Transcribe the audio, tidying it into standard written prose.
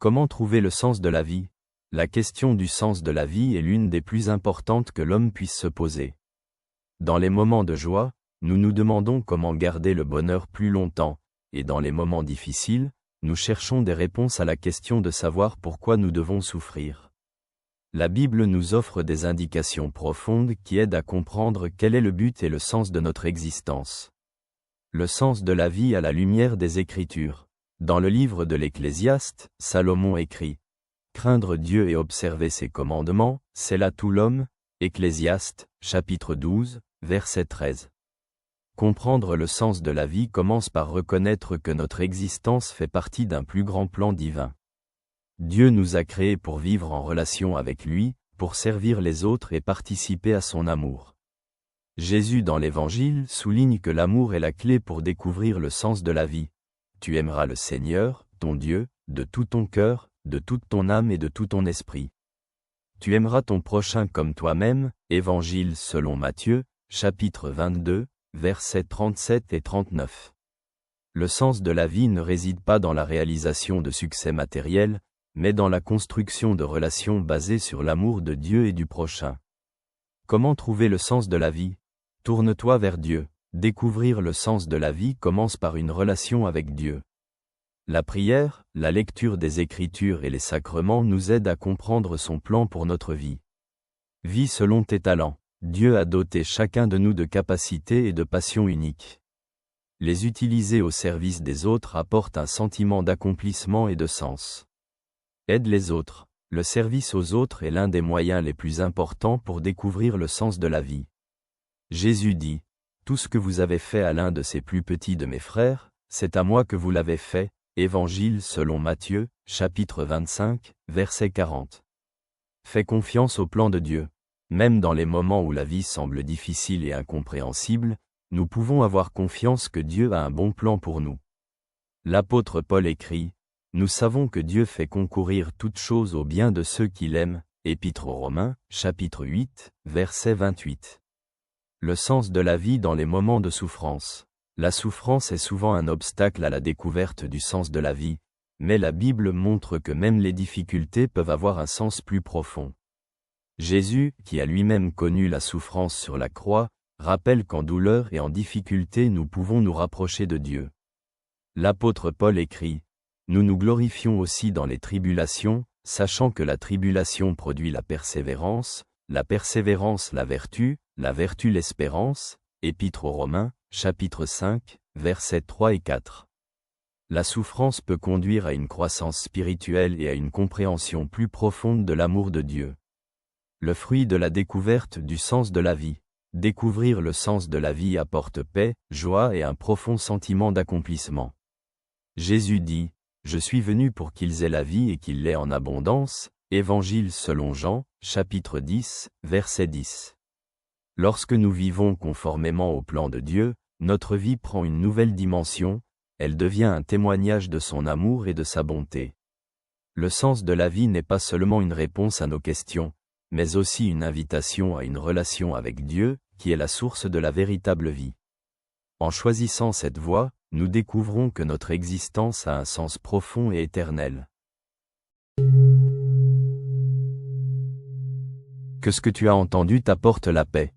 Comment trouver le sens de la vie? La question du sens de la vie est l'une des plus importantes que l'homme puisse se poser. Dans les moments de joie, nous nous demandons comment garder le bonheur plus longtemps, et dans les moments difficiles, nous cherchons des réponses à la question de savoir pourquoi nous devons souffrir. La Bible nous offre des indications profondes qui aident à comprendre quel est le but et le sens de notre existence. Le sens de la vie à la lumière des Écritures. Dans le livre de l'Ecclésiaste, Salomon écrit « Craindre Dieu et observer ses commandements, c'est là tout l'homme » Ecclésiaste, chapitre 12, verset 13. Comprendre le sens de la vie commence par reconnaître que notre existence fait partie d'un plus grand plan divin. Dieu nous a créés pour vivre en relation avec lui, pour servir les autres et participer à son amour. Jésus dans l'Évangile souligne que l'amour est la clé pour découvrir le sens de la vie. Tu aimeras le Seigneur, ton Dieu, de tout ton cœur, de toute ton âme et de tout ton esprit. Tu aimeras ton prochain comme toi-même, Évangile selon Matthieu, chapitre 22, versets 37 et 39. Le sens de la vie ne réside pas dans la réalisation de succès matériels, mais dans la construction de relations basées sur l'amour de Dieu et du prochain. Comment trouver le sens de la vie? Tourne-toi vers Dieu. Découvrir le sens de la vie commence par une relation avec Dieu. La prière, la lecture des Écritures et les sacrements nous aident à comprendre son plan pour notre vie. Vis selon tes talents. Dieu a doté chacun de nous de capacités et de passions uniques. Les utiliser au service des autres apporte un sentiment d'accomplissement et de sens. Aide les autres. Le service aux autres est l'un des moyens les plus importants pour découvrir le sens de la vie. Jésus dit « Tout ce que vous avez fait à l'un de ces plus petits de mes frères, c'est à moi que vous l'avez fait » Évangile selon Matthieu, chapitre 25, verset 40. Fais confiance au plan de Dieu. Même dans les moments où la vie semble difficile et incompréhensible, nous pouvons avoir confiance que Dieu a un bon plan pour nous. L'apôtre Paul écrit « Nous savons que Dieu fait concourir toutes choses au bien de ceux qui l'aiment » Épître aux Romains, chapitre 8, verset 28. Le sens de la vie dans les moments de souffrance. La souffrance est souvent un obstacle à la découverte du sens de la vie, mais la Bible montre que même les difficultés peuvent avoir un sens plus profond. Jésus, qui a lui-même connu la souffrance sur la croix, rappelle qu'en douleur et en difficulté nous pouvons nous rapprocher de Dieu. L'apôtre Paul écrit « Nous nous glorifions aussi dans les tribulations, sachant que la tribulation produit la persévérance la vertu l'espérance » Épître aux Romains, chapitre 5, versets 3 et 4. La souffrance peut conduire à une croissance spirituelle et à une compréhension plus profonde de l'amour de Dieu. Le fruit de la découverte du sens de la vie. Découvrir le sens de la vie apporte paix, joie et un profond sentiment d'accomplissement. Jésus dit « Je suis venu pour qu'ils aient la vie et qu'ils l'aient en abondance » Évangile selon Jean, chapitre 10, verset 10. Lorsque nous vivons conformément au plan de Dieu, notre vie prend une nouvelle dimension, elle devient un témoignage de son amour et de sa bonté. Le sens de la vie n'est pas seulement une réponse à nos questions, mais aussi une invitation à une relation avec Dieu, qui est la source de la véritable vie. En choisissant cette voie, nous découvrons que notre existence a un sens profond et éternel. Que ce que tu as entendu t'apporte la paix.